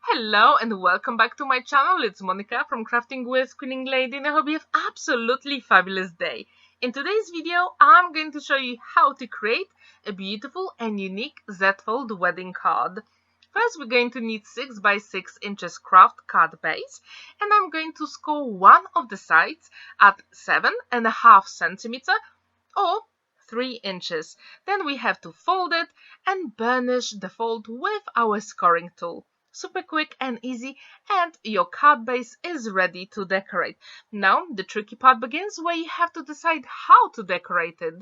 Hello and welcome back to my channel. It's Monica from Crafting with Quilling Lady, and I hope you have absolutely fabulous day. In today's video, I'm going to show you how to create a beautiful and unique Z-fold wedding card. First, we're going to need 6 by 6 inches craft card base, and I'm going to score one of the sides at 7.5 centimeter or 3 inches. Then we have to fold it and burnish the fold with our scoring tool. Super quick and easy, and your card base is ready to decorate. Now the tricky part begins, where you have to decide how to decorate it.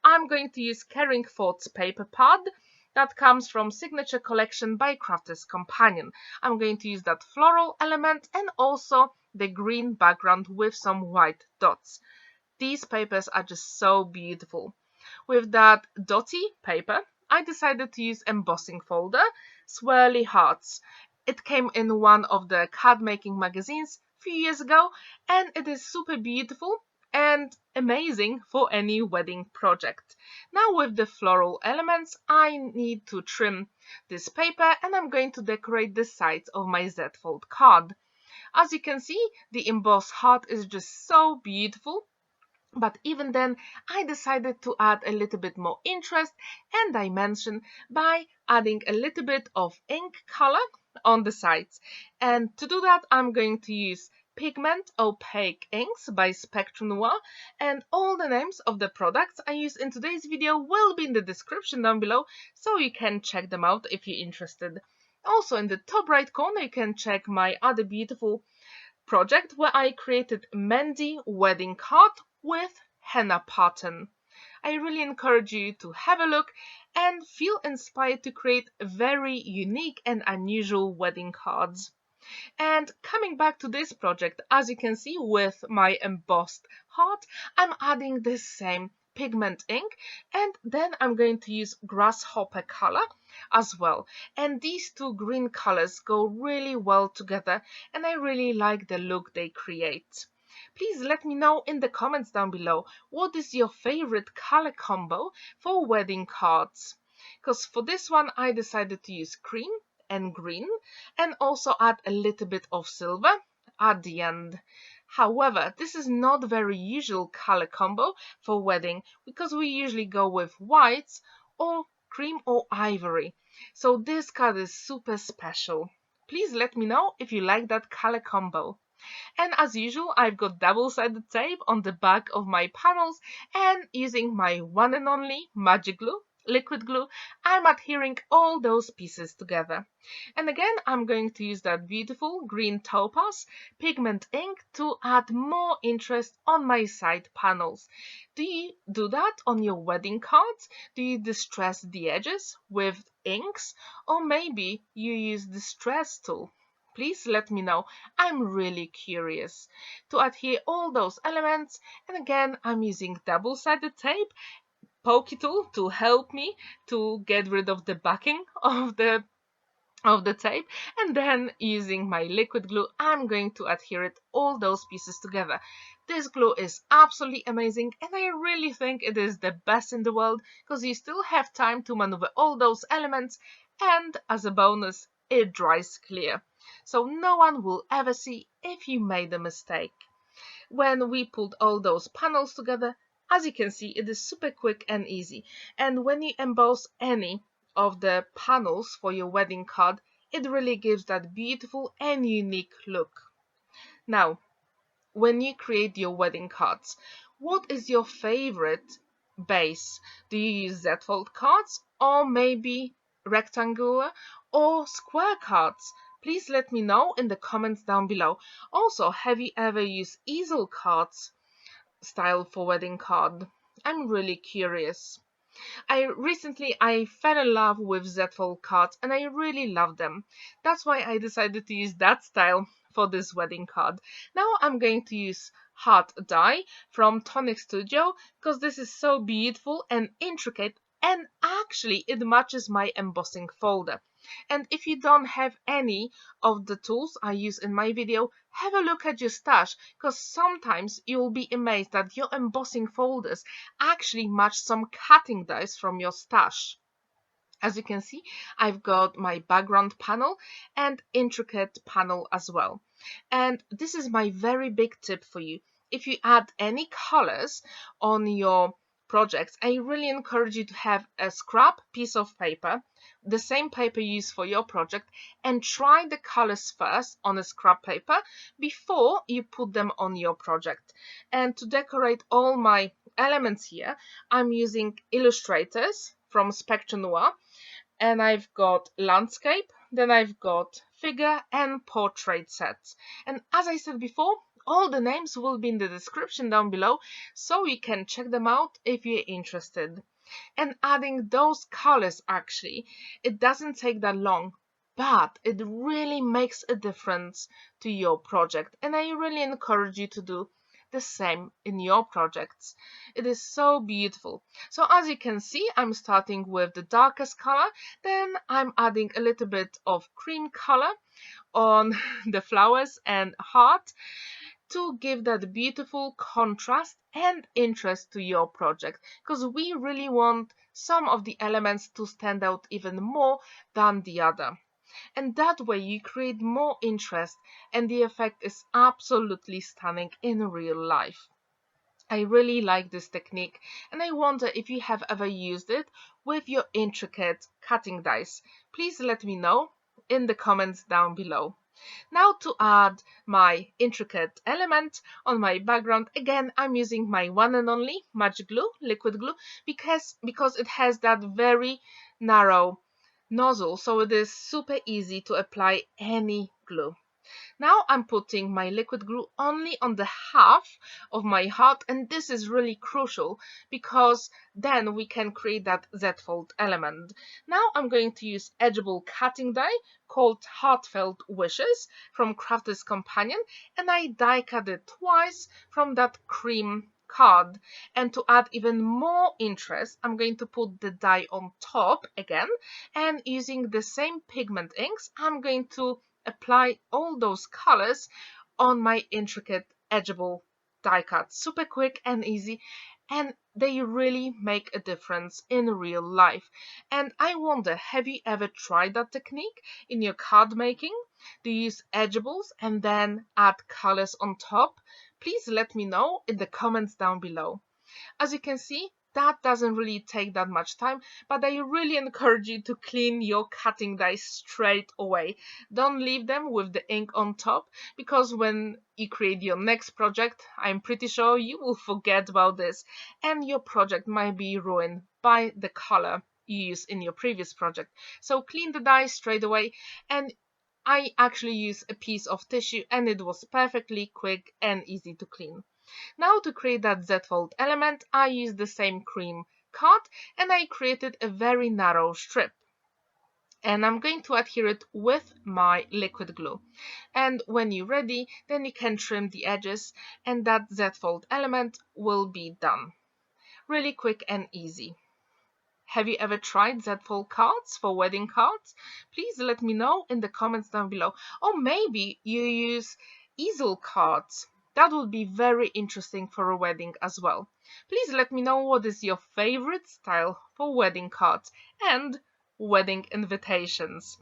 I'm going to use Caring Thoughts paper pad that comes from Signature Collection by Crafter's Companion. I'm going to use that floral element and also the green background with some white dots. These papers are just so beautiful. With that dotty paper, I decided to use embossing folder, Swirly Hearts. It came in one of the card making magazines a few years ago, and it is super beautiful and amazing for any wedding project. Now with the floral elements, I need to trim this paper, and I'm going to decorate the sides of my Z-fold card. As you can see, the embossed heart is just so beautiful. But even then, I decided to add a little bit more interest and dimension by adding a little bit of ink color on the sides. And to do that, I'm going to use Pigment Opaque inks by Spectrum Noir, and all the names of the products I use in today's video will be in the description down below, so you can check them out if you're interested. Also, in the top right corner, you can check my other beautiful project where I created Mandy wedding card with henna pattern. I really encourage you to have a look and feel inspired to create very unique and unusual wedding cards. And coming back to this project, as you can see with my embossed heart, I'm adding this same pigment ink, and then I'm going to use grasshopper color as well. And these two green colors go really well together, and I really like the look they create. Please let me know in the comments down below, what is your favorite color combo for wedding cards? Because for this one I decided to use cream and green, and also add a little bit of silver at the end. However, this is not a very usual color combo for wedding, because we usually go with whites or cream or ivory. So this card is super special. Please let me know if you like that color combo. And as usual, I've got double-sided tape on the back of my panels, and using my one and only magic glue, liquid glue, I'm adhering all those pieces together. And again, I'm going to use that beautiful green Topaz pigment ink to add more interest on my side panels. Do you do that on your wedding cards? Do you distress the edges with inks? Or maybe you use the distress tool? Please let me know. I'm really curious. To adhere all those elements, and again, I'm using double-sided tape, pokey tool to help me to get rid of the backing of the tape, and then using my liquid glue, I'm going to adhere all those pieces together. This glue is absolutely amazing, and I really think it is the best in the world, because you still have time to maneuver all those elements, and as a bonus, it dries clear, so no one will ever see if you made a mistake. When we put all those panels together, as you can see, it is super quick and easy. And when you emboss any of the panels for your wedding card, it really gives that beautiful and unique look. Now, when you create your wedding cards, what is your favorite base? Do you use Z-fold cards, or maybe rectangular or square cards? Please let me know in the comments down below. Also, have you ever used Easel cards style for wedding card? I'm really curious. Recently I fell in love with Z-fold cards, and I really love them. That's why I decided to use that style for this wedding card. Now I'm going to use Heart Die from Tonic Studio, because this is so beautiful and intricate, and actually it matches my embossing folder. And if you don't have any of the tools I use in my video, have a look at your stash, because sometimes you'll be amazed that your embossing folders actually match some cutting dies from your stash. As you can see, I've got my background panel and intricate panel as well. And this is my very big tip for you. If you add any colors on your projects, I really encourage you to have a scrap piece of paper, the same paper you use for your project, and try the colors first on a scrap paper before you put them on your project. And to decorate all my elements here, I'm using Illustrators from Spectrum Noir, and I've got landscape, then I've got figure and portrait sets. And as I said before, all the names will be in the description down below, so you can check them out if you're interested. And adding those colors, actually, it doesn't take that long, but it really makes a difference to your project, and I really encourage you to do the same in your projects. It is so beautiful. So as you can see, I'm starting with the darkest color, then I'm adding a little bit of cream color on the flowers and heart to give that beautiful contrast and interest to your project, because we really want some of the elements to stand out even more than the other. And that way you create more interest and the effect is absolutely stunning in real life. I really like this technique, and I wonder if you have ever used it with your intricate cutting dies. Please let me know in the comments down below. Now to add my intricate element on my background, again I'm using my one and only magic glue, liquid glue, because it has that very narrow nozzle, so it is super easy to apply any glue. Now I'm putting my liquid glue only on the half of my heart, and this is really crucial because then we can create that Z-fold element. Now I'm going to use Edgeable cutting die called Heartfelt Wishes from Crafter's Companion, and I die cut it twice from that cream card. And to add even more interest, I'm going to put the die on top again, and using the same pigment inks, I'm going to apply all those colors on my intricate Edgeable die cut. Super quick and easy, and they really make a difference in real life. And I wonder, have you ever tried that technique in your card making? Do you use Edgeables and then add colors on top? Please let me know in the comments down below. As you can see, that doesn't really take that much time, but I really encourage you to clean your cutting dies straight away. Don't leave them with the ink on top, because when you create your next project, I'm pretty sure you will forget about this and your project might be ruined by the color you used in your previous project. So clean the dies straight away, and I actually used a piece of tissue and it was perfectly quick and easy to clean. Now to create that Z-fold element, I used the same cream card and I created a very narrow strip. And I'm going to adhere it with my liquid glue. And when you're ready, then you can trim the edges and that Z-fold element will be done. Really quick and easy. Have you ever tried Z-fold cards for wedding cards? Please let me know in the comments down below. Or maybe you use Easel cards. That would be very interesting for a wedding as well. Please let me know what is your favorite style for wedding cards and wedding invitations.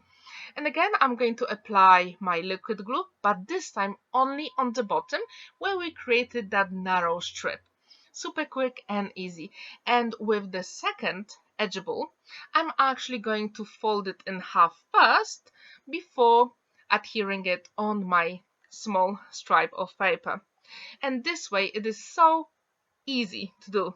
And again, I'm going to apply my liquid glue, but this time only on the bottom where we created that narrow strip. Super quick and easy. And with the second Edgeable, I'm actually going to fold it in half first before adhering it on my small stripe of paper. And this way it is so easy to do.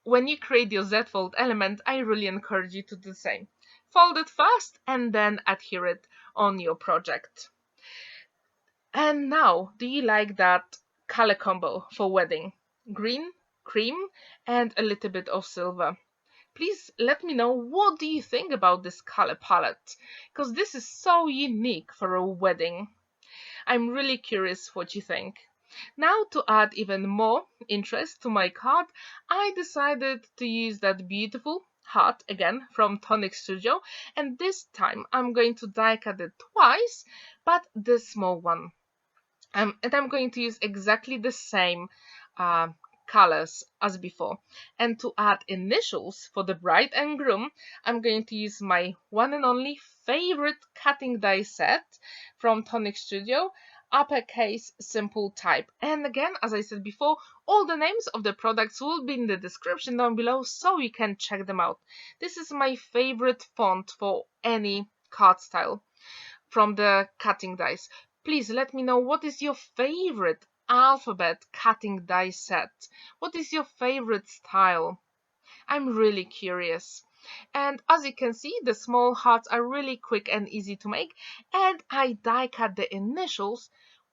When you create your Z-fold element, I really encourage you to do the same. Fold it first and then adhere it on your project. And now, do you like that color combo for wedding? Green, cream, and a little bit of silver. Please let me know what do you think about this color palette, because this is so unique for a wedding. I'm really curious what you think. Now to add even more interest to my card, I decided to use that beautiful heart again from Tonic Studio, and this time I'm going to die cut it twice, but the small one. And I'm going to use exactly the same colors as before. And to add initials for the bride and groom, I'm going to use my one and only favorite cutting die set from Tonic Studio, uppercase simple type. And again, as I said before, all the names of the products will be in the description down below, so you can check them out. This is my favorite font for any card style from the cutting dies. Please let me know, what is your favorite alphabet cutting die set? What is your favorite style? I'm really curious. And as you can see, the small hearts are really quick and easy to make, and I die cut the initials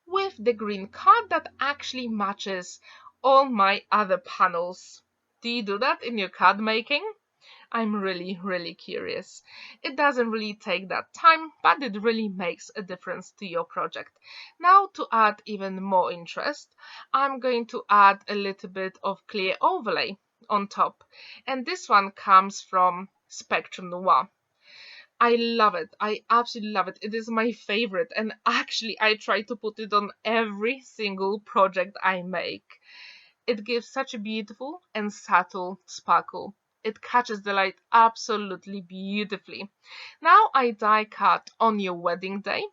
with the green card that actually matches all my other panels. Do you do that in your card making? I'm really curious. It doesn't really take that time, but it really makes a difference to your project. Now, to add even more interest, I'm going to add a little bit of clear overlay on top, and this one comes from Spectrum Noir. I love it. I absolutely love it. It is my favorite, and actually I try to put it on every single project I make. It gives such a beautiful and subtle sparkle. It catches the light absolutely beautifully. Now I die cut On Your Wedding Day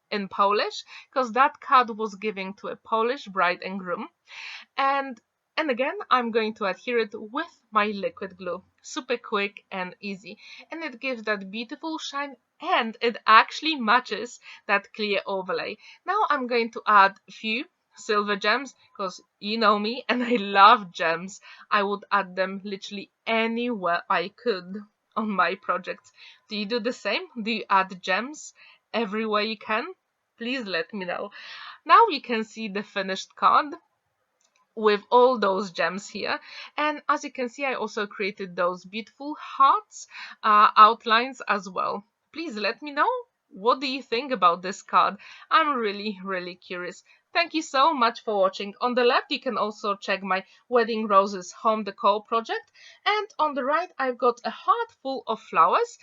in Polish, because that card was given to a Polish bride and groom. And again, I'm going to adhere it with my liquid glue. Super quick and easy. And it gives that beautiful shine, and it actually matches that clear overlay. Now I'm going to add a few silver gems, because you know me and I love gems. I would add them literally anywhere I could on my projects. Do you do the same? Do you add gems everywhere you can? Please let me know. Now you can see the finished card with all those gems here, and as you can see, I also created those beautiful hearts outlines as well. Please let me know, what do you think about this card? I'm really curious. Thank you so much for watching. On the left, you can also check my Wedding Roses home decor project, and on the right, I've got a heart full of flowers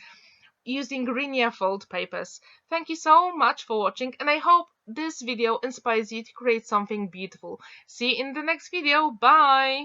using Green fold papers. Thank you so much for watching, and I hope this video inspires you to create something beautiful. See you in the next video. Bye!